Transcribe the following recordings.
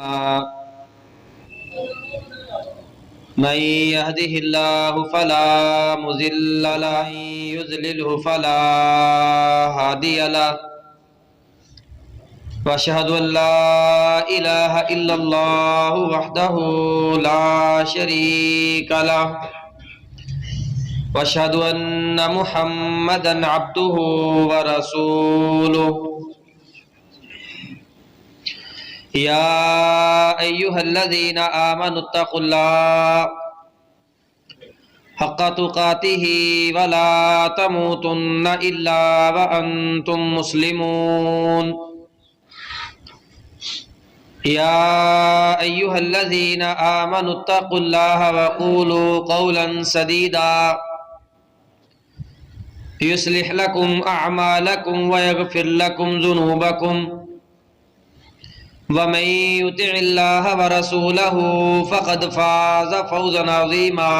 मन यहदिहिल्लाहु फला मुज़िल्ल लहु वमन युज़लिल्हु फला हादिय लहु व अशहदु अल्ला इलाहा इल्लल्लाहु वहदहु ला शरीक लहु व अशहदु अन्न मुहम्मदन अब्दुहु व रसूलुहु या अय्युहल्लज़ीना आमनुत्तक़ुल्लाह हक़्क़ तुक़ातिही व ला तमूतुन्न इल्ला व अंतुम मुस्लिमून। या अय्युहल्लज़ीना आमनुत्तक़ुल्लाह व क़ूलू क़ौलन सदीदा युस्लिह लकुम अअमालकुम व यग़फ़िर लकुम ज़ुनूबकुम वमन युतिइल्लाह व रसूलहु फ़क़द फ़ाज़ फ़ौज़न अज़ीमा।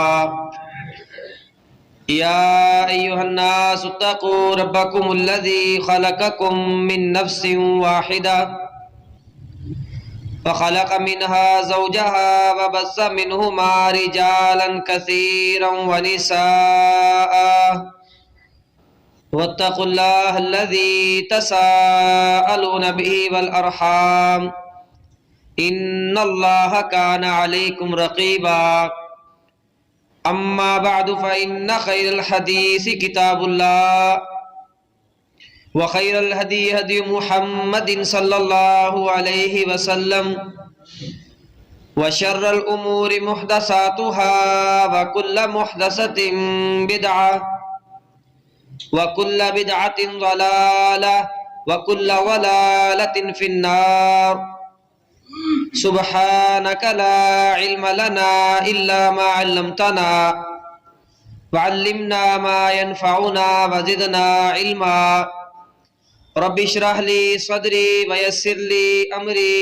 या अय्युहन्नास इत्तक़ू रब्बकुमुल्लज़ी ख़लक़कुम मिन नफ़्सिन वाहिदा व ख़लक़ मिन्हा ज़ौजहा व बस्स मिन्हुमा रिजालन कसीरन व निसाअ वत्तक़ुल्लाहल्लज़ी तसाअलून बिही वल अर्हाम इन्नल्लाह काना अलैकुम रक़ीबा। अम्मा बअदु फ़इन्न ख़ैरल हदीस किताबुल्लाह व ख़ैरल हदी हदी मुहम्मदिन सल्लल्लाहु अलैहि वसल्लम व शर्रल उमूरि मुहदसातुहा व कुल्ल मुहदसतिन बिदअह व कुल्ल बिदअतिन ज़लालह व कुल्ल ज़लालतिन फिन्नार। सुब्हानक ला इल्म लना इल्ला मा अल्लमतना वअल्लिमना मा यनफ़उना वज़िदना इल्मा। रब्बि इश्रह ली सदरी व यस्सिर ली अमरी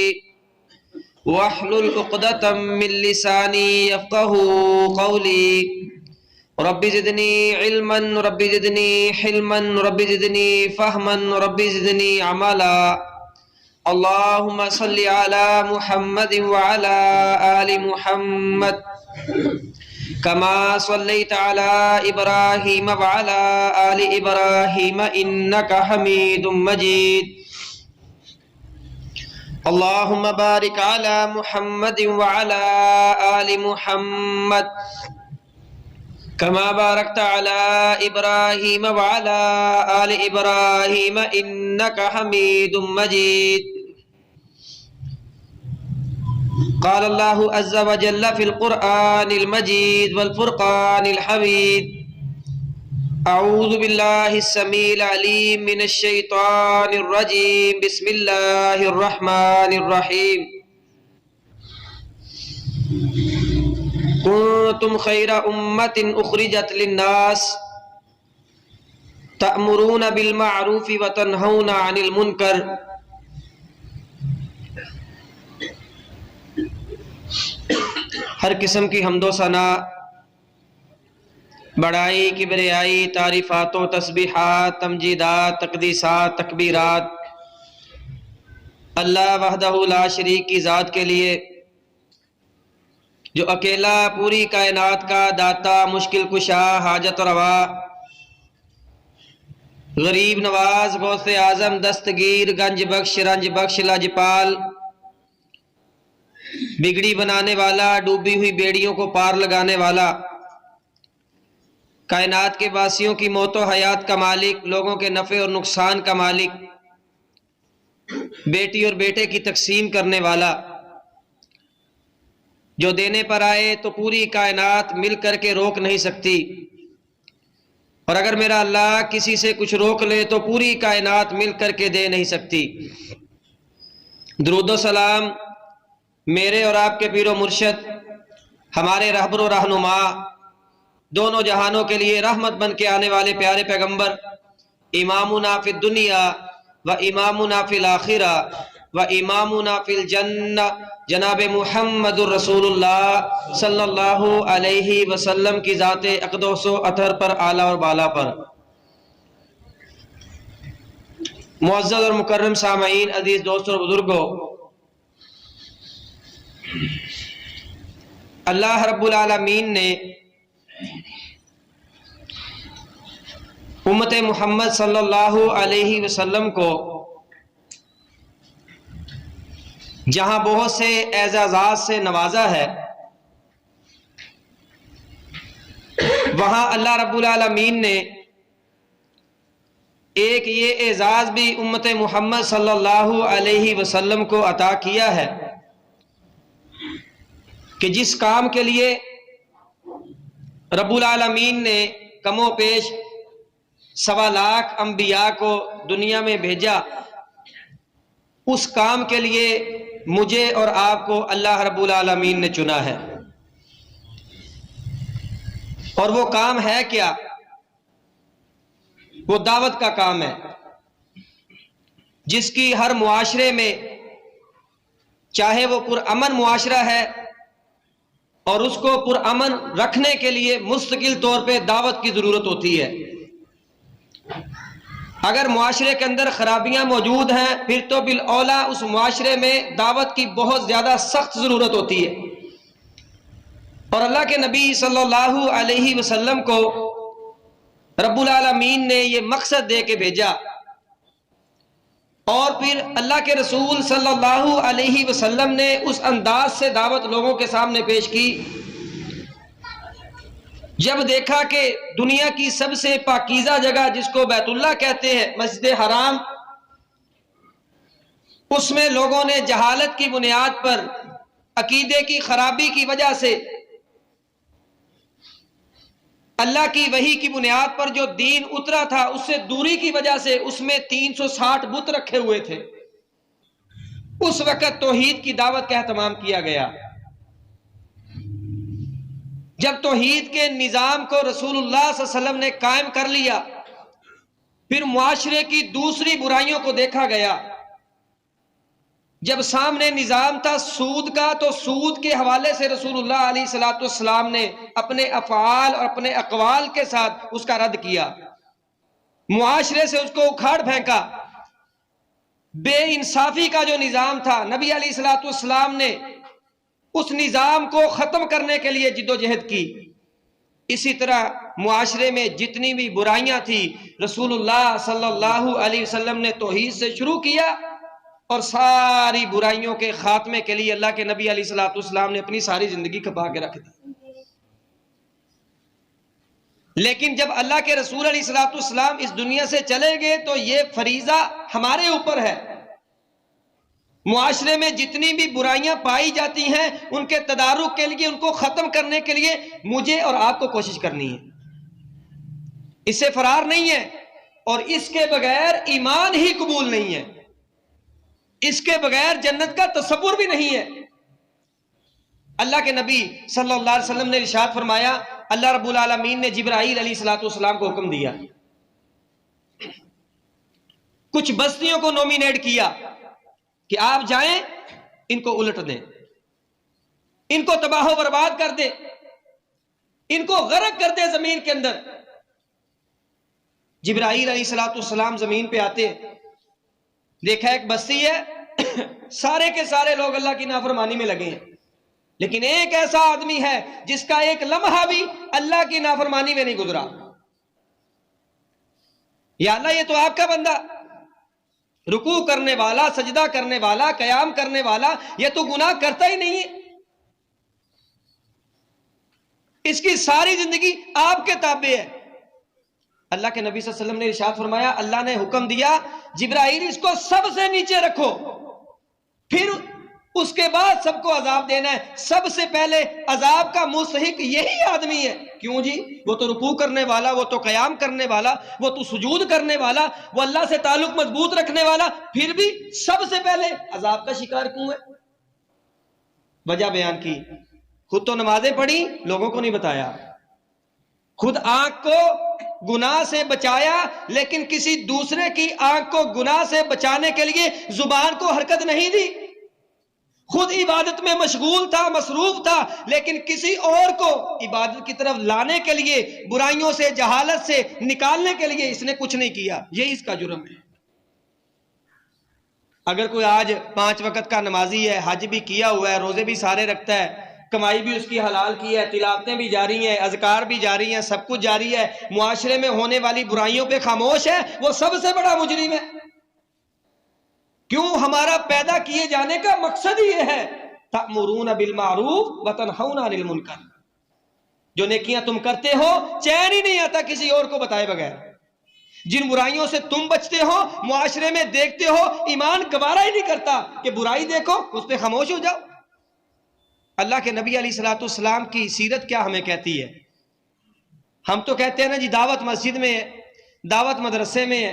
वहलुल उक़दतम मिन लिसानी यफ़क़हू क़ौली। रब्बि ज़िदनी इल्मन रब्बि ज़िदनी हिल्मन रब्बि ज़िदनी फ़हमन रब्बि ज़िदनी अमला। अल्लाहुम्मा सल्लि अला मुहम्मदिन व अला आलि मुहम्मद कमा सल्लैता अला इब्राहीम व अला आलि इब्राहीम इन्नका हमीदुम मजीद। अल्लाहुम्मा बारिक अला मुहम्मदिन व अला आलि मुहम्मद कमा बारकता अला इब्राहीम व अला आलि इब्राहीम इन्नका हमीदुम मजीद। क़ाल अल्लाहु अज़्ज़ा व जल्ल फ़िल क़ुरआनिल मजीद वल फ़ुरक़ानिल हमीद। अऊज़ु बिल्लाहिस समीइल अलीम मिनश शैतानिर रजीम। बिस्मिल्लाहिर रहमानिर रहीम। कुन्तुम खैरा उम्मतिन उख़रिजत लिन्नास तअमुरूना बिल मअरूफ़ि व तन्हौना अनिल मुनकर। हर किस्म की हम्दो सना, बड़ाई, किबरियाई, तारीफ़ात व तस्बीहात, तमजीदात, तक़दीसात, तकबीरात अल्लाह वहदहु ला शरीक की ज़ात के लिए, जो अकेला पूरी कायनात का दाता, मुश्किल कुशा, हाजत रवा, गरीब नवाज, गौसे आज़म, दस्तगीर, गंज बख्श, रंज बख्श, लाजपाल, बिगड़ी बनाने वाला, डूबी हुई बेड़ियों को पार लगाने वाला, कायनात के वासियों की मौतो हयात का मालिक, लोगों के नफ़े और नुकसान का मालिक, बेटी और बेटे की तकसीम करने वाला, जो देने पर आए तो पूरी कायनात मिल करके रोक नहीं सकती, और अगर मेरा अल्लाह किसी से कुछ रोक ले तो पूरी कायनात मिल करके दे नहीं सकती। दुरूद व सलाम मेरे और आपके पीरो मुर्शद, हमारे रहबर व रहनुमा, दोनों जहानों के लिए रहमत बन के आने वाले प्यारे पैगंबर, इमामुना फिद दुनिया व इमामुना फिल आखिरा व इमामुना फिल जन्नह, जनाब मुहम्मदुर रसूलुल्लाह सल्लल्लाहु अलैहि वसल्लम की ज़ाते अक़दोसो अतहर पर, आला और बाला पर। मुअज़्ज़ज़ और मुकर्रम सामईन, अजीज दोस्तों और बुजुर्गों, अल्लाह रब्बुल आलमीन ने उम्मत मोहम्मद सल्लल्लाहु अलैहि वसल्लम को जहां बहुत से एजाज़ात से नवाजा है, वहां अल्लाह रब्बुल आलमीन ने एक ये एजाज़ भी उम्मत मोहम्मद सल्लल्लाहु अलैहि वसल्लम को अता किया है कि जिस काम के लिए रब्बुल आलमीन ने कमो पेश 1.25 लाख अंबिया को दुनिया में भेजा, उस काम के लिए मुझे और आपको अल्लाह रब्बुल आलमीन ने चुना है। और वो काम है क्या? वो दावत का काम है, जिसकी हर मुआशरे में, चाहे वो पुरअमन मुआशरा है, और उसको पुरअमन रखने के लिए मुस्तकिल तौर पे दावत की जरूरत होती है। अगर मुआशरे के अंदर खराबियां मौजूद हैं, फिर तो बिल औला उस मुआशरे में दावत की बहुत ज्यादा सख्त जरूरत होती है। और अल्लाह के नबी सल्लल्लाहु अलैहि वसल्लम को रब्बुल आलमीन ने ये मकसद दे के भेजा, और फिर अल्लाह के रसूल सल्लल्लाहु अलैहि वसल्लम ने उस अंदाज से दावत लोगों के सामने पेश की। जब देखा कि दुनिया की सबसे पाकीज़ा जगह जिसको बैतुल्लाह कहते हैं, मस्जिद हराम, उसमें लोगों ने जहालत की बुनियाद पर, अकीदे की खराबी की वजह से, अल्लाह की वही की बुनियाद पर जो दीन उतरा था उससे दूरी की वजह से उसमें 360 बुत रखे हुए थे। उस वक़्त तौहीद की दावत का एहतमाम किया गया। जब तौहीद के निज़ाम को रसूलुल्लाह सल्लल्लाहु अलैहि वसल्लम ने कायम कर लिया, फिर मुआशरे की दूसरी बुराइयों को देखा गया। जब सामने निज़ाम था सूद का, तो सूद के हवाले से रसूलुल्लाह अलैहिस्सलातु वस्सलाम ने अपने अफ़आल और अपने अक़वाल के साथ उसका रद्द किया, मुआशरे से उसको उखाड़ फेंका। बेइंसाफी का जो निज़ाम था, नबी अलैहिस्सलातु वस्सलाम ने उस निज़ाम को ख़त्म करने के लिए जिद्दोजहद की। इसी तरह मुआशरे में जितनी भी बुराइयां थी, रसूलुल्लाह सल्लल्लाहु अलैहि वसल्लम ने तौहीद से शुरू किया, और सारी बुराइयों के खात्मे के लिए अल्लाह के नबी अलैहिस्सलातु वस्सलाम ने अपनी सारी जिंदगी खपा के रख दी। लेकिन जब अल्लाह के रसूल अलैहिस्सलातु वस्सलाम इस दुनिया से चले गए, तो ये फरीजा हमारे ऊपर है। मुआशरे में जितनी भी बुराइयां पाई जाती हैं, उनके तदारुक के लिए, उनको खत्म करने के लिए मुझे और आपको कोशिश करनी है। इससे फरार नहीं है, और इसके बगैर ईमान ही कबूल नहीं है, इसके बगैर जन्नत का तसव्वुर भी नहीं है। अल्लाह के नबी सल्लल्लाहु अलैहि वसल्लम ने इरशाद फरमाया, अल्लाह रब्बुल आलमीन ने जिब्राईल अलैहिस्सलाम को हुक्म दिया, कुछ बस्तियों को नॉमिनेट किया कि आप जाएं, इनको उलट दें, इनको तबाह बर्बाद कर दें, इनको गर्क कर दें जमीन के अंदर। जिब्राईल अलैहिस्सलाम जमीन पे आते, देखा एक बस्ती है, सारे के सारे लोग अल्लाह की नाफरमानी में लगे हैं, लेकिन एक ऐसा आदमी है जिसका एक लम्हा भी अल्लाह की नाफरमानी में नहीं गुजरा। या अल्लाह, ये तो आपका बंदा, रुकू करने वाला, सजदा करने वाला, कयाम करने वाला, ये तो गुनाह करता ही नहीं है, इसकी सारी जिंदगी आपके ताबे है। अल्लाह के नबी सल्लल्लाहु अलैहि वसल्लम ने इरशाद फरमाया, अल्लाह ने हुक्म दिया, जिब्राईल इसको सबसे नीचे रखो, फिर उसके बाद सबको अजाब देना है। सबसे पहले अजाब का मुस्तहिक यही आदमी है। क्यों जी? वो तो रुकू करने वाला, वो तो कयाम करने वाला, वो तो सुजूद करने वाला, वो अल्लाह से ताल्लुक मजबूत रखने वाला, फिर भी सबसे पहले अजाब का शिकार क्यों है? वजह बयान की। खुद तो नमाजें पढ़ी, लोगों को नहीं बताया, खुद आंख को गुनाह से बचाया, लेकिन किसी दूसरे की आंख को गुनाह से बचाने के लिए जुबान को हरकत नहीं दी। खुद इबादत में मशगूल था, मसरूफ था, लेकिन किसी और को इबादत की तरफ लाने के लिए, बुराइयों से, जहालत से निकालने के लिए इसने कुछ नहीं किया। ये इसका जुर्म है। अगर कोई आज 5 वक्त का नमाजी है, हज भी किया हुआ है, रोजे भी सारे रखता है, कमाई भी उसकी हलाल की है, तिलावतें भी जारी हैं, अज़कार भी जारी हैं, सब कुछ जारी है, मुआशरे में होने वाली बुराइयों पे खामोश है, वो सबसे बड़ा मुजरिम है। क्यों? हमारा पैदा किए जाने का मकसद ही है तअमुरून बिल मारूफ व तनहौना अनिल मुनकर। जो नेकियां तुम करते हो, चैन ही नहीं आता किसी और को बताए बगैर। जिन बुराइयों से तुम बचते हो, मुआशरे में देखते हो, ईमान गवारा ही नहीं करता कि बुराई देखो उस पर खामोश हो जाओ। अल्लाह के नबी अलैहिस्सलाम की सीरत क्या हमें कहती है? हम तो कहते हैं ना जी, दावत मस्जिद में है, दावत मदरसे में है,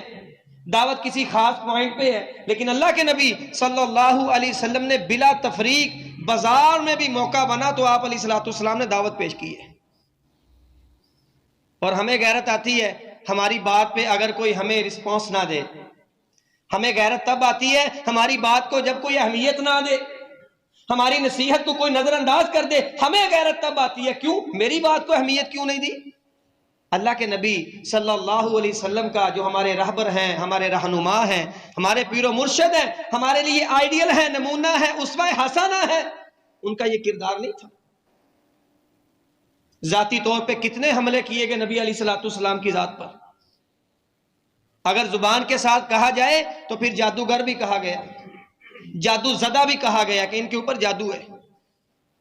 दावत किसी खास पॉइंट पे है, लेकिन अल्लाह के नबी सल्लल्लाहु अलैहि वसल्लम ने बिला तफरीक बाजार में भी मौका बना तो आप अलैहिस्सलाम ने दावत पेश की है। और हमें गैरत आती है हमारी बात पे अगर कोई हमें रिस्पॉन्स ना दे। हमें गैरत तब आती है हमारी बात को जब कोई अहमियत ना दे, हमारी नसीहत को कोई नजरअंदाज कर दे, हमें गैरत तब आती है क्यों? मेरी बात को अहमियत क्यों नहीं दी? अल्लाह के नबी सल्लल्लाहु अलैहि वसल्लम का जो हमारे रहबर हैं, हमारे रहनुमा हैं, हमारे पीरो मुर्शिद हैं, हमारे लिए आइडियल है, नमूना है, उस्वा हसना है, उनका ये किरदार नहीं था। जाती तौर पे कितने हमले किए गए नबी अलैहिस्सलाम की जात पर। अगर जुबान के साथ कहा जाए तो फिर जादूगर भी कहा गया, जादू ज़दा भी कहा गया कि इनके ऊपर जादू है।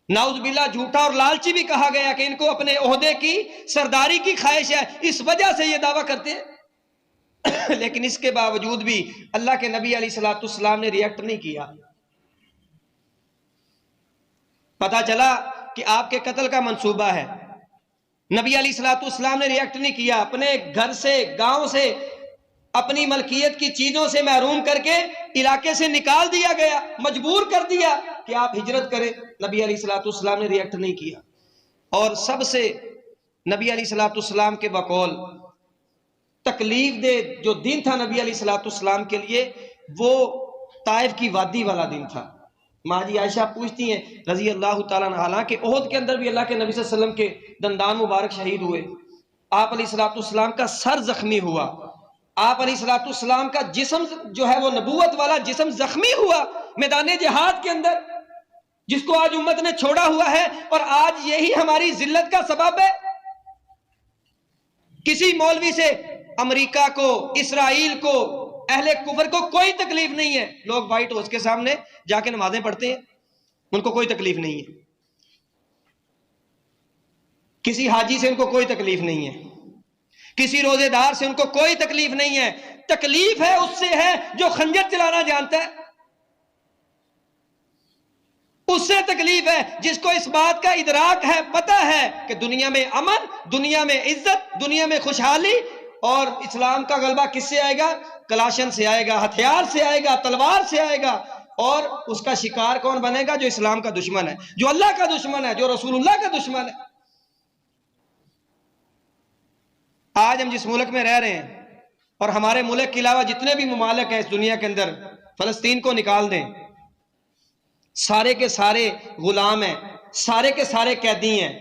नाउज़ुबिल्लाह झूठा और लालची भी कहा गया कि इनको अपने ओहदे की सरदारी की ख्वाहिश है, इस वजह से ये दावा करते हैं। लेकिन इसके बावजूद भी अल्लाह के नबी अलैहिस्सलाम ने रिएक्ट नहीं किया। पता चला कि आपके कत्ल का मंसूबा है, नबी अलैहिस्सलाम ने रिएक्ट नहीं किया। अपने घर से, गांव से, अपनी मलकियत की चीजों से महरूम करके इलाके से निकाल दिया गया, मजबूर कर दिया कि आप हिजरत करें। नबी अलैहिस्सलाम ने रिएक्ट नहीं किया। और सबसे नबी अलैहिस्सलाम के बकौल तकलीफ दे जो दिन था नबी अलैहिस्सलाम के लिए, वो ताइफ की वादी वाला दिन था। माँ जी आयशा पूछती हैं रजी अल्लाह ताला अन्हा, हालांकि ओहद के अंदर भी अल्लाह के नबी सल्लल्लाहु अलैहि वसल्लम के दंदान मुबारक शहीद हुए, आप अलैहिस्सलाम का सर जख्मी हुआ, आप अलैहिस्सलाम का जिस्म जो है वो नबूवत वाला जिस्म जख्मी हुआ मैदान जिहाद के अंदर, जिसको आज उम्मत ने छोड़ा हुआ है। और आज यही हमारी जिल्लत का सबब है। किसी मौलवी से अमेरिका को, इसराइल को, अहले कुफर को कोई तकलीफ नहीं है। लोग व्हाइट हाउस के सामने जाके नमाजें पढ़ते हैं, उनको कोई तकलीफ नहीं है। किसी हाजी से उनको कोई तकलीफ नहीं है, किसी रोजेदार से उनको कोई तकलीफ नहीं है। तकलीफ है उससे है जो खंजर चलाना जानता है, उससे तकलीफ है जिसको इस बात का इदराक है, पता है कि दुनिया में अमन, दुनिया में इज्जत, दुनिया में खुशहाली और इस्लाम का गलबा किससे आएगा? कलाशन से आएगा, हथियार से आएगा, तलवार से आएगा। और उसका शिकार कौन बनेगा? जो इस्लाम का दुश्मन है, जो अल्लाह का दुश्मन है, जो रसूलुल्लाह का दुश्मन है। आज हम जिस मुल्क में रह रहे हैं और हमारे मुल्क के अलावा जितने भी ममालिक हैं इस दुनिया के अंदर, फलस्तीन को निकाल दें, सारे के सारे गुलाम हैं, सारे के सारे कैदी हैं,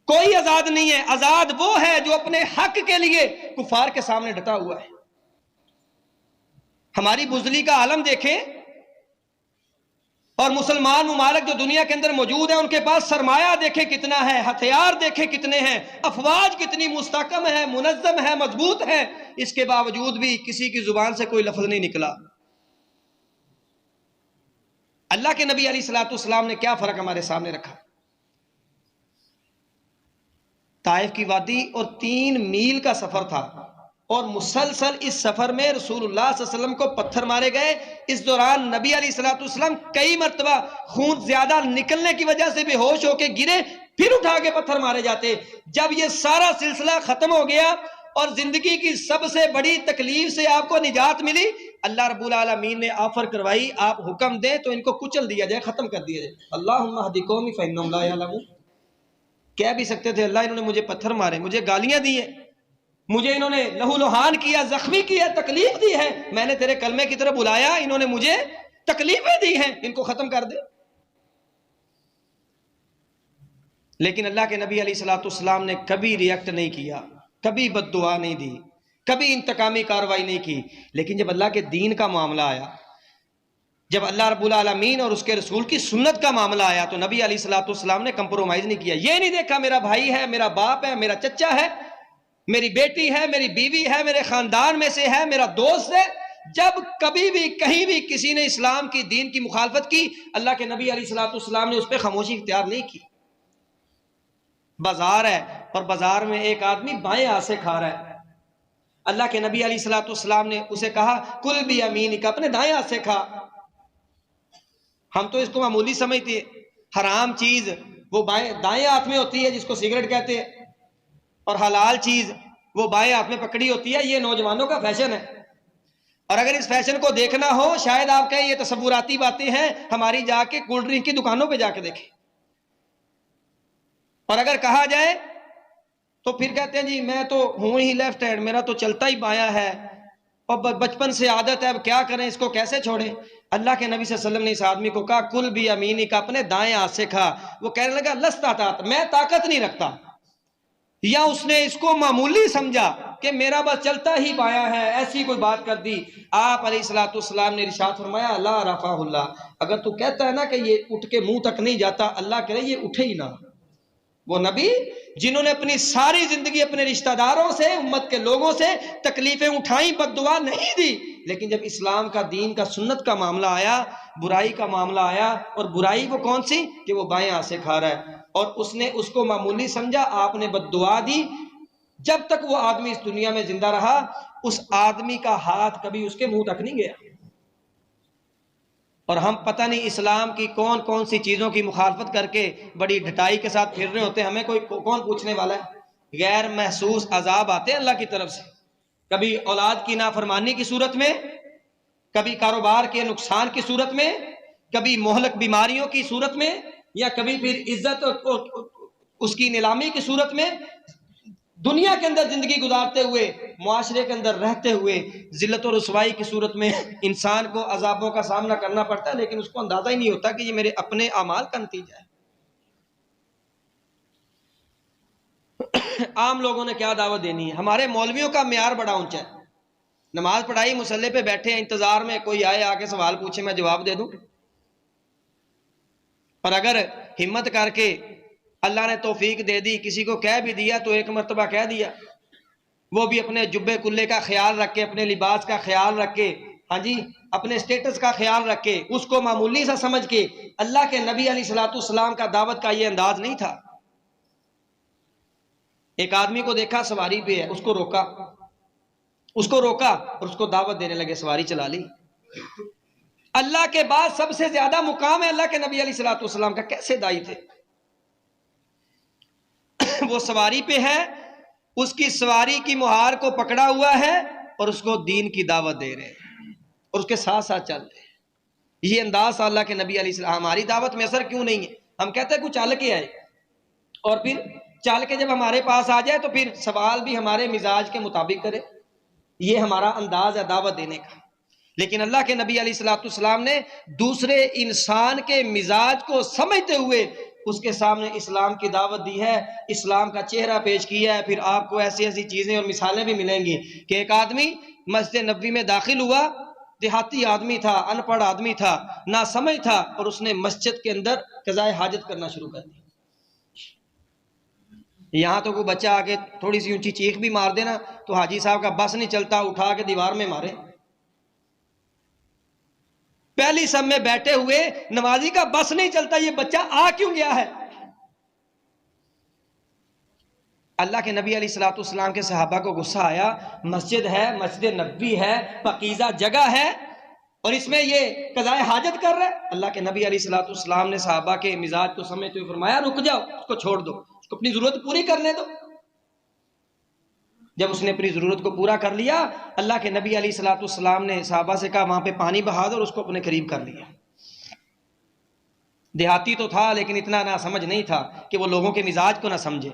कोई आजाद नहीं है। आजाद वो है जो अपने हक के लिए कुफार के सामने डटा हुआ है। हमारी बुजली का आलम देखें, और मुसलमान मुमालिक जो दुनिया के अंदर मौजूद है उनके पास सरमाया देखें कितना है, हथियार देखें कितने हैं, अफवाज कितनी मुस्तकम है, मुनज्जम है, मजबूत है। इसके बावजूद भी किसी की जुबान से कोई लफ्ज नहीं निकला। अल्लाह के नबी अलैहिस्सलाम ने क्या फर्क हमारे सामने रखा? ताइफ की वादी और 3 मील का सफर था, और मुसलसल इस सफर में रसूलुल्लाह सल्लल्लाहु अलैहि वसल्लम को पत्थर मारे गए। इस दौरान नबी अलैहिस्सलाम कई मर्तबा खून ज्यादा निकलने की वजह से बेहोश होकर गिरे, फिर उठा के पत्थर मारे जाते। जब ये सारा सिलसिला खत्म हो गया और जिंदगी की सबसे बड़ी तकलीफ से आपको निजात मिली, अल्लाह रब्बुल आलमीन ने ऑफर करवाई, आप हुक्म दें तो इनको कुचल दिया जाए, खत्म कर दिया जाए। अल्लाहुम्मा हदी कौमी फइन्नहुम ला यअलमून। कह भी सकते थे अल्लाह इन्होंने मुझे पत्थर मारे, मुझे गालियां दी है, मुझे इन्होंने लहूलुहान किया, जख्मी किया, तकलीफ दी है, मैंने तेरे कलमे की तरफ बुलाया, इन्होंने मुझे तकलीफें दी हैं, इनको खत्म कर दे। लेकिन अल्लाह के नबी अलैहिस्सलाम ने कभी रिएक्ट नहीं किया, कभी बद्दुआ नहीं दी, कभी इंतकामी कार्रवाई नहीं की। लेकिन जब अल्लाह के दीन का मामला आया, जब अल्लाह रब्बुल आलमीन और उसके रसूल की सुन्नत का मामला आया, तो नबी अलैहिस्सलाम ने कंप्रोमाइज नहीं किया। ये नहीं देखा मेरा भाई है, मेरा बाप है, मेरा चचा है, मेरी बेटी है, मेरी बीवी है, मेरे खानदान में से है, मेरा दोस्त है। जब कभी भी कहीं भी किसी ने इस्लाम की दीन की मुखालफत की, अल्लाह के नबी अलैहिस्सलाम ने उस पर खामोशी इख्तियार नहीं की। बाजार है और बाजार में एक आदमी बाएं हाथ से खा रहा है, अल्लाह के नबी अलैहिस्सलाम ने उसे कहा कुल भी अमीन का, अपने दाएं हाथ से खा। हम तो इसको मामूली समझते, हराम चीज वो दाएं हाथ में होती है जिसको सिगरेट कहते हैं, और हलाल चीज वो बाएं हाथ में पकड़ी होती है। ये नौजवानों का फैशन है, और अगर इस फैशन को देखना हो, शायद आप कहें ये तसव्वुराती बातें हैं, हमारी जाके कोल्ड ड्रिंक की दुकानों पे जाके देखें। और अगर कहा जाए तो फिर कहते हैं जी मैं तो हूं ही लेफ्ट हैंड, मेरा तो चलता ही बायां है, और बचपन से आदत है, अब क्या करें, इसको कैसे छोड़ें। अल्लाह के नबी सल्लल्लाहु अलैहि वसल्लम ने इस आदमी को कहा कुल भी अमीनी का, अपने दाएं हाथ से खा। वो कहने लगा लस्ता तात, मैं ताकत नहीं रखता, या उसने इसको मामूली समझा कि मेरा बस चलता ही बायां है, ऐसी कोई बात कर दी। आप अलैहिस्सलाम ने इरशाद फरमाया ला रफ़ाहुल्लाह, अगर तू कहता है ना कि ये उठ के मुंह तक नहीं जाता, अल्लाह करे ये उठे ही ना। वो नबी जिन्होंने अपनी सारी जिंदगी अपने रिश्तेदारों से, उम्मत के लोगों से तकलीफें उठाई, बद्दुआ नहीं दी, लेकिन जब इस्लाम का, दीन का, सुन्नत का मामला आया, बुराई का मामला आया, और बुराई वो कौन सी कि वो बाएं हाथ से खा रहा है, और उसने उसको मामूली समझा, आपने बद्दुआ दी। जब तक वो आदमी इस दुनिया में जिंदा रहा, उस आदमी का हाथ कभी उसके मुंह तक नहीं गया। और हम पता नहीं इस्लाम की कौन कौन सी चीजों की मुखालफत करके बड़ी ढटाई के साथ फिर रहे होते हैं, हमें कोई कौन पूछने वाला है। गैर महसूस अजाब आते हैं अल्लाह की तरफ से, कभी औलाद की नाफरमानी की सूरत में, कभी कारोबार के नुकसान की सूरत में, कभी मोहलक बीमारियों की सूरत में, या कभी फिर इज्जत उसकी नीलामी की सूरत में। दुनिया के अंदर जिंदगी गुजारते हुए, मुआशरे के अंदर रहते हुए, जिल्लत और रुसवाई की सूरत में इंसान को अजाबों का सामना करना पड़ता है, लेकिन उसको अंदाजा ही नहीं होता कि ये मेरे अपने अमाल का नतीजा है। आम लोगों ने क्या दावत देनी है। हमारे मौलवियों का म्यार बड़ा ऊंचा है, नमाज पढ़ाई, मुसल्ले पे बैठे हैं, इंतजार में कोई आए आके सवाल पूछे, मैं जवाब दे दूं। पर अगर हिम्मत करके अल्लाह ने तौफीक दे दी, किसी को कह भी दिया तो एक मर्तबा कह दिया, वो भी अपने जुब्बे कुल्ले का ख्याल रख के, अपने लिबास का ख्याल रख के, हाँ जी, अपने स्टेटस का ख्याल रख के, उसको मामूली सा समझ के, अल्लाह के नबी अलैहिस्सलाम का दावत का ये अंदाज नहीं था। एक आदमी को देखा सवारी पे है, उसको रोका और उसको दावत देने लगे, सवारी चला ली। अल्लाह के बाद सबसे ज्यादा मुकाम है अल्लाह के नबी अलैहिस्सलाम का। कैसे दाई थे वो सवारी पे है, उसकी सवारी की मुहार को पकड़ा हुआ है और उसको दीन की दावत दे रहे हैं और उसके साथ साथ चल रहे हैं। ये अंदाज अल्लाह के नबी अलैहिस्सलाम। हमारी दावत में असर क्यों नहीं है? हम कहते हैं कुछ चल के आए, और फिर चल के जब हमारे पास आ जाए तो फिर सवाल भी हमारे मिजाज के मुताबिक करे। ये हमारा अंदाज है दावत देने का। लेकिन अल्लाह के नबी अलैहिस्सलाम ने दूसरे इंसान के मिजाज को समझते हुए उसके सामने इस्लाम की दावत दी है, इस्लाम का चेहरा पेश किया है। फिर आपको ऐसी ऐसी चीजें और मिसालें भी मिलेंगी कि एक आदमी मस्जिद नबवी में दाखिल हुआ, देहाती आदमी था, अनपढ़ आदमी था, ना समझ था, और उसने मस्जिद के अंदर कज़ाए हाजत करना शुरू कर दी। यहां तो कोई बच्चा आके थोड़ी सी ऊंची चीख भी मार देना तो हाजी साहब का बस नहीं चलता, उठा के दीवार में मारे। पहली सब में बैठे हुए नमाजी का बस नहीं चलता, ये बच्चा आ क्यों गया है? अल्लाह के नबी अलैहिस्सलाम के सहाबा को गुस्सा आया। मस्जिद है, मस्जिद नबवी है, पकीज़ा जगह है, और इसमें ये कज़ाए हाजत कर रहा है। अल्लाह के नबी अलैहिस्सलाम ने सहाबा के मिजाज को समझते हुए फरमाया रुक जाओ, उसको छोड़ दो, उसको अपनी जरूरत पूरी करने दो। जब उसने अपनी जरूरत को पूरा कर लिया, अल्लाह के नबी अलैहिस्सलाम ने सहाबा से कहा वहां पे पानी बहा दो, और उसको अपने करीब कर लिया। देहाती तो था लेकिन इतना ना समझ नहीं था कि वो लोगों के मिजाज को ना समझे,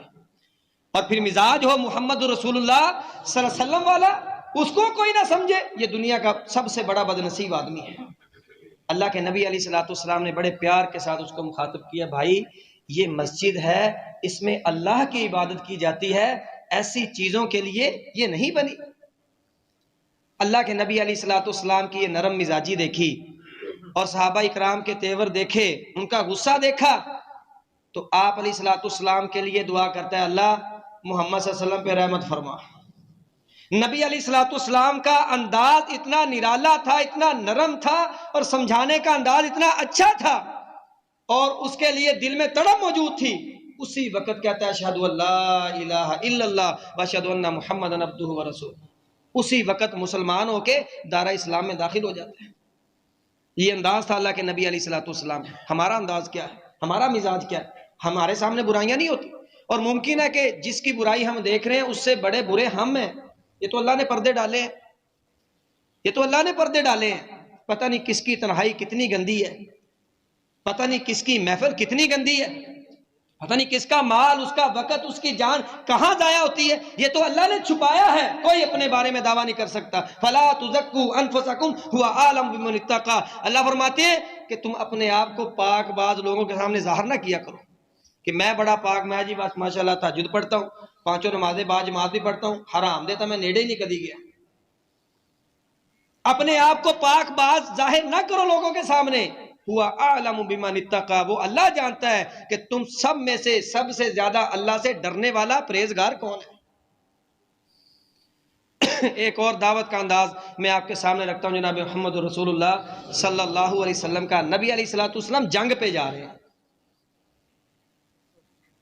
और फिर मिजाज हो मोहम्मद रसूलुल्लाह सल्लल्लाहु अलैहि वसल्लम वाला, उसको कोई ना समझे। ये दुनिया का सबसे बड़ा बदनसीब आदमी है। अल्लाह के नबी अलैहिस्सलाम ने बड़े प्यार के साथ उसको मुखातिब किया, भाई ये मस्जिद है, इसमें अल्लाह की इबादत की जाती है, ऐसी चीजों के लिए ये नहीं बनी। अल्लाह के नबी अलैहिस्सलाम की ये नरम मिजाजी देखी और सहाबा इकराम के तेवर देखे, उनका गुस्सा देखा, तो आप अलैहिस्सलाम के लिए दुआ करता है, अल्लाह मोहम्मद सल्लल्लाहु अलैहि वसल्लम पे रहमत फरमा। नबी अलैहिस्सलाम का अंदाज इतना निराला था, इतना नरम था और समझाने का अंदाज इतना अच्छा था और उसके लिए दिल में तड़प मौजूद थी। उसी वक्त कहता है अशहदु अल्ला इलाहा इल्लल्लाह व अशहदु अन्ना मुहम्मदन अब्दुहु व रसूलुहु। उसी वक्त मुसलमान होके दायरा इस्लाम में दाखिल हो जाते हैं। ये अंदाज था अल्लाह के नबी अलैहिस्सलाम। हमारा अंदाज क्या है, हमारा मिजाज क्या है? हमारे सामने बुराइयां नहीं होती और मुमकिन है कि जिसकी बुराई हम देख रहे हैं उससे बड़े बुरे हम हैं। ये तो अल्लाह ने पर्दे डाले हैं, ये तो अल्लाह ने पर्दे डाले हैं। पता नहीं किसकी तन्हाई कितनी गंदी है, पता नहीं किसकी महफिल कितनी गंदी है, पता नहीं किसका माल, उसका वक़्त, उसकी जान कहां जाया होती है। ये तो अल्लाह ने छुपाया है, कोई अपने बारे में दावा नहीं कर सकता। फला तुज़क्कू अनफुसकुम हुवा आलम बिमन इत्तक़ा। अल्लाह फरमाते हैं कि तुम अपने आप को पाकबाज लोगों के सामने जाहिर ना किया करो कि मैं बड़ा पाक, मैं जी बस माशाल्लाह तहज्जुद पढ़ता हूँ, पांचों नमाजें बाजमात भी पढ़ता हूँ, हराम देता मैं नेड़े ही नहीं कभी गया। अपने आप को पाकबाज जाहिर ना करो लोगों के सामने। हुआ आलम बिमन इत्तक़ा, वो अल्लाह जानता है कि तुम सब में से सबसे ज्यादा अल्लाह से डरने वाला परहेजगार कौन है। एक और दावत का अंदाज मैं आपके सामने रखता हूं। जनाब मोहम्मद रसूलुल्लाह सल्लल्लाहु अलैहि वसल्लम का। नबी अलैहिस्सलाम जंग पे जा रहे हैं।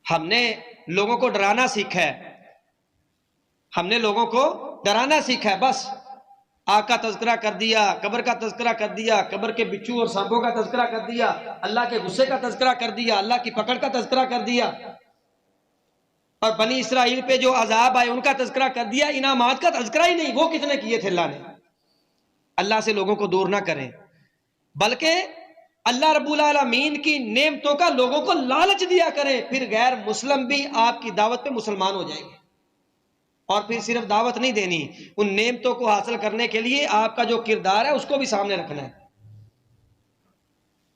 हमने लोगों को डराना सीखा है, हमने लोगों को डराना सीखा है। बस आग का तज़किरा कर दिया, कब्र का तज़किरा कर दिया, कब्र के बिच्छू और सांपों का तज़किरा कर दिया, अल्लाह के गुस्से का तज़किरा कर दिया, अल्लाह की पकड़ का तज़किरा कर दिया और बनी इसराइल पे जो अजाब आए उनका तज़किरा कर दिया। इनामात का तज़किरा ही नहीं, वो कितने किए थे अल्लाह ने। अल्लाह से लोगों को दूर ना करें, बल्कि अल्लाह रब्बुल आलमीन की नेमतों का लोगों को लालच दिया करें। फिर गैर मुस्लिम भी आपकी दावत पे मुसलमान हो जाएंगे। और फिर सिर्फ दावत नहीं देनी, उन नेमतों को हासिल करने के लिए आपका जो किरदार है उसको भी सामने रखना है।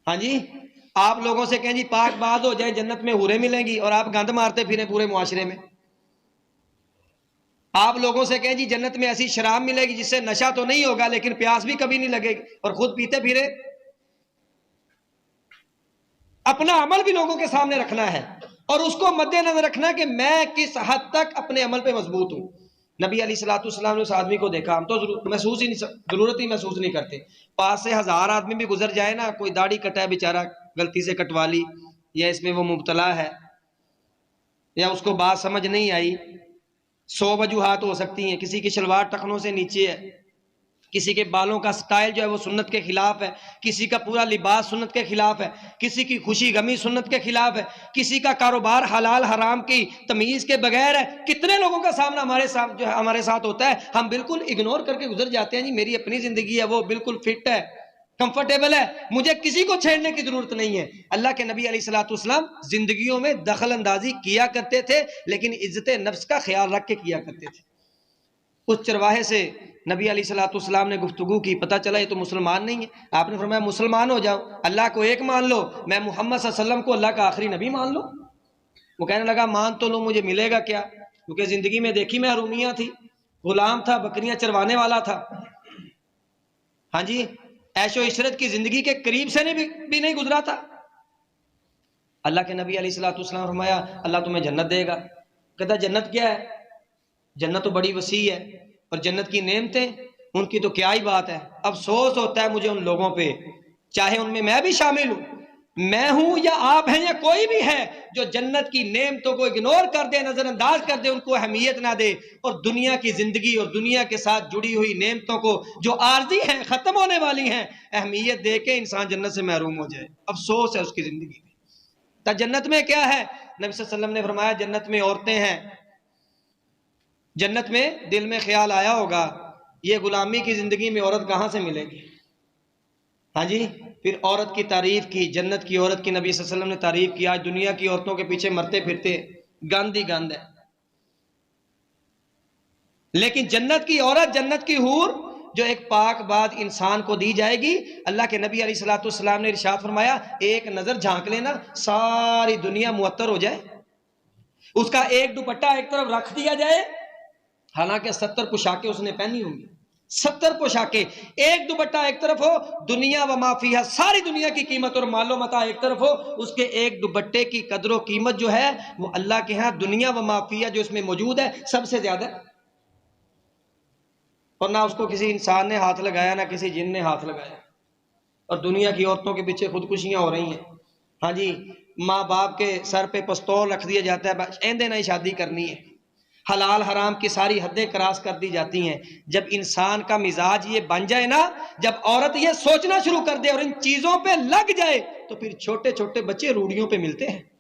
हाँ जी, आप लोगों से कहें जी पाकबाज हो जाए, जन्नत में हूरें मिलेंगी, और आप गंद मारते फिरें पूरे मुआशरे में। आप लोगों से कहें जी जन्नत में ऐसी शराब मिलेगी जिससे नशा तो नहीं होगा लेकिन प्यास भी कभी नहीं लगेगी, और खुद पीते फिरे। अपना अमल भी लोगों के सामने रखना है और उसको मद्देनजर रखना कि मैं किस हद तक अपने अमल पे मजबूत हूं। नबी अलैहिस्सलाम ने उस आदमी को देखा, हम तो जरूरत ही महसूस नहीं करते। पास से 1000 आदमी भी गुजर जाए ना, कोई दाढ़ी कटा बेचारा, गलती से कटवा ली, या इसमें वो मुब्तला है, या उसको बात समझ नहीं आई, 100 वजूहात हो सकती हैं। किसी की शलवार टखनों से नीचे है, किसी के बालों का स्टाइल जो है वो सुन्नत के खिलाफ है, किसी का पूरा लिबास सुन्नत के खिलाफ है, किसी की खुशी गमी सुन्नत के खिलाफ है, किसी का कारोबार हलाल हराम की तमीज के बगैर है। कितने लोगों का सामना हमारे साथ होता है, हम बिल्कुल इग्नोर करके गुजर जाते हैं। जी मेरी अपनी जिंदगी है, वो बिल्कुल फिट है, कंफर्टेबल है, मुझे किसी को छेड़ने की जरूरत नहीं है। अल्लाह के नबी अलैहिस्सलाम जिंदगियों में दखल अंदाजी किया करते थे, लेकिन इज्जत नफ्स का ख्याल रख के किया करते थे। उस चरवाहे से नबी अलैहिस्सलाम ने गुफ्तगू की, पता चला ये तो मुसलमान नहीं है। आपने फरमाया मुसलमान हो जाओ, अल्लाह को एक मान लो, मैं मोहम्मद सल्लल्लाहु अलैहि वसल्लम को अल्लाह का आखिरी नबी मान लो। वो कहने लगा मान तो लो, मुझे मिलेगा क्या, क्योंकि जिंदगी में देखी मैं हरूमियां थी, गुलाम था, बकरियां चरवाने वाला था। हाँ जी, ऐशो इशरत की जिंदगी के करीब से भी नहीं गुजरा था। अल्लाह के नबी अलैहिस्सलाम फरमाया अल्लाह तुम्हें जन्नत देगा। कहता जन्नत क्या है, जन्नत तो बड़ी वसी है, और जन्नत की नेमतें उनकी तो क्या ही बात है। अफसोस होता है मुझे उन लोगों पे, चाहे उनमें मैं भी शामिल हूं, मैं हूं या आप हैं या कोई भी है, जो जन्नत की नेमतों को इग्नोर कर दे, नजरअंदाज कर दे, उनको अहमियत ना दे, और दुनिया की जिंदगी और दुनिया के साथ जुड़ी हुई नेमतों को जो आर्जी हैं, खत्म होने वाली हैं, अहमियत दे के इंसान जन्नत से महरूम हो जाए। अफसोस है उसकी जिंदगी में। तो जन्नत में क्या है, नबी सल्लल्लाहु अलैहि वसल्लम ने फरमाया जन्नत में औरतें हैं। जन्नत में दिल में ख्याल आया होगा ये गुलामी की जिंदगी में औरत कहां से मिलेगी। हाँ जी, फिर औरत की तारीफ की, जन्नत की औरत की नबी सल्लल्लाहु अलैहि वसल्लम ने तारीफ की। आज दुनिया की औरतों के पीछे मरते फिरते गंद ही गंद है, लेकिन जन्नत की औरत, जन्नत की हूर जो एक पाकबाज इंसान को दी जाएगी, अल्लाह के नबी अलैहिस्सलाम ने इरशाद फरमाया एक नजर झांक लेना सारी दुनिया मुअत्तर हो जाए, उसका एक दुपट्टा एक तरफ रख दिया जाए, हालांकि 70 पोशाकें उसने पहनी होंगी, 70 पोशाकें, एक दुपट्टा एक तरफ हो, दुनिया व माफिया, सारी दुनिया की कीमत और मालो मता एक तरफ हो, उसके एक दुपट्टे की कदर कीमत जो है वो अल्लाह के यहाँ दुनिया व माफिया जो इसमें मौजूद है सबसे ज्यादा। और ना उसको किसी इंसान ने हाथ लगाया, ना किसी जिन ने हाथ लगाया। और दुनिया की औरतों के पीछे खुदकुशियां हो रही हैं। हाँ जी, माँ बाप के सर पे पिस्तौल रख दिया जाता है, ऐंदे नहीं शादी करनी है। हलाल हराम की सारी हदें क्रॉस कर दी जाती हैं। जब इंसान का मिजाज ये बन जाए ना, जब औरत ये सोचना शुरू कर दे और इन चीजों पे लग जाए, तो फिर छोटे छोटे बच्चे रूढ़ियों पे मिलते हैं।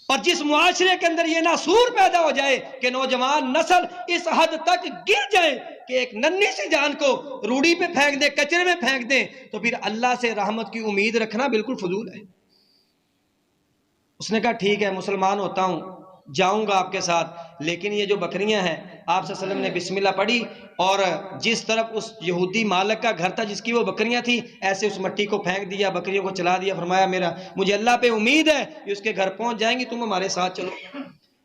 और जिस मुआशरे के अंदर ये नासूर पैदा हो जाए कि नौजवान नस्ल इस हद तक गिर जाए कि एक नन्ही सी जान को रूढ़ी पे फेंक दे, कचरे में फेंक दे, तो फिर अल्लाह से रहमत की उम्मीद रखना बिल्कुल फजूल है। उसने कहा ठीक है, मुसलमान होता हूं, जाऊंगा आपके साथ, लेकिन ये जो बकरियां हैं, आप सल्लल्लाहु अलैहि वसल्लम ने बिस्मिल्लाह पढ़ी और जिस तरफ उस यहूदी मालिक का घर था जिसकी वो बकरियां थी, ऐसे उस मट्टी को फेंक दिया, बकरियों को चला दिया। फरमाया मुझे अल्लाह पे उम्मीद है कि उसके घर पहुंच जाएंगी, तुम हमारे साथ चलो।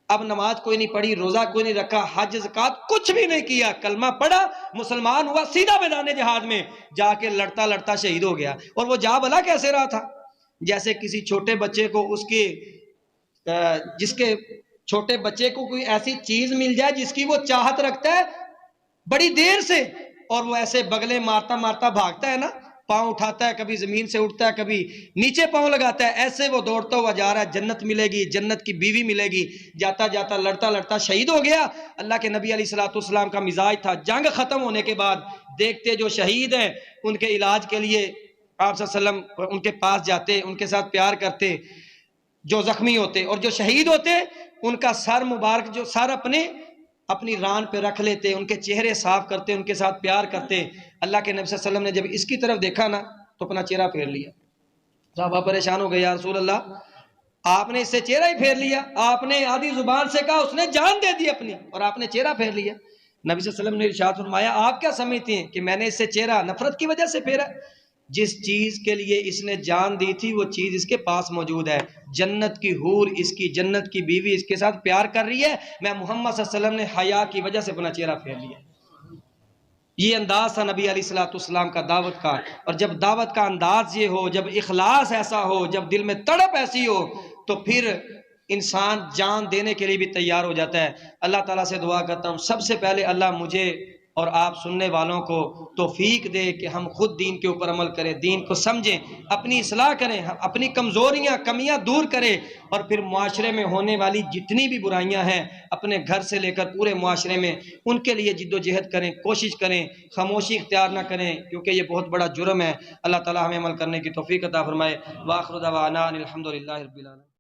अब नमाज कोई नहीं पढ़ी, रोजा कोई नहीं रखा, हज ज़कात कुछ भी नहीं किया, कलमा पढ़ा, मुसलमान हुआ, सीधा मैदान जिहाद में जाके लड़ता लड़ता शहीद हो गया। और वो जा भला कैसे रहा था? जैसे किसी छोटे बच्चे को उसके जिसके छोटे बच्चे को कोई ऐसी चीज मिल जाए जिसकी वो चाहत रखता है बड़ी देर से, और वो ऐसे बगले मारता मारता भागता है ना, पांव उठाता है, कभी जमीन से उठता है, कभी नीचे पांव लगाता है, ऐसे वो दौड़ता हुआ जा रहा है, जन्नत मिलेगी, जन्नत की बीवी मिलेगी। जाता जाता लड़ता लड़ता शहीद हो गया। अल्लाह के नबी अलैहिस्सलाम का मिजाज था, जंग खत्म होने के बाद देखते जो शहीद हैं उनके इलाज के लिए आप सल्लम उनके पास जाते, उनके साथ प्यार करते, जो जख्मी होते और जो शहीद होते उनका सर मुबारक जो सर अपनी रान पे रख लेते, उनके चेहरे साफ करते, उनके साथ प्यार करते। अल्लाह के नबी सल्लल्लाहु अलैहि वसल्लम ने जब इसकी तरफ देखा ना तो अपना चेहरा फेर लिया। साहबा परेशान हो गए, या रसूल अल्लाह आपने इससे चेहरा ही फेर लिया, आपने आधी जुबान से कहा, उसने जान दे दी अपनी, और आपने चेहरा फेर लिया। नबी सल्लल्लाहु अलैहि वसल्लम ने इरशाद फरमाया, आप क्या समझती हैं कि मैंने इससे चेहरा नफरत की वजह से फेरा? जिस चीज के लिए इसने जान दी थी वो चीज इसके पास मौजूद है, जन्नत की हूर, इसकी जन्नत की बीवी इसके साथ प्यार कर रही है। मैं मोहम्मद सल्लल्लाहु अलैहि वसल्लम ने हया की वजह से अपना चेहरा फेर लिया। ये अंदाज था नबी अलैहिस्सलाम का दावत का। और जब दावत का अंदाज ये हो, जब इखलास ऐसा हो, जब दिल में तड़प ऐसी हो, तो फिर इंसान जान देने के लिए भी तैयार हो जाता है। अल्लाह ताला से दुआ करता हूँ, सबसे पहले अल्लाह मुझे और आप सुनने वालों को तौफीक दे कि हम खुद दीन के ऊपर अमल करें, दीन को समझें, अपनी इस्लाह करें, अपनी कमज़ोरियाँ कमियाँ दूर करें, और फिर मुआशरे में होने वाली जितनी भी बुराइयां हैं अपने घर से लेकर पूरे मुआशरे में उनके लिए जिद्दोजहद करें, कोशिश करें, खामोशी इख्तियार ना करें, क्योंकि ये बहुत बड़ा जुर्म है। अल्लाह ताला हमें अमल करने की तौफीक अता फरमाए। व आखिरु दअवाना अनिल हम्दुलिल्लाहि रब्बिल आलमीन।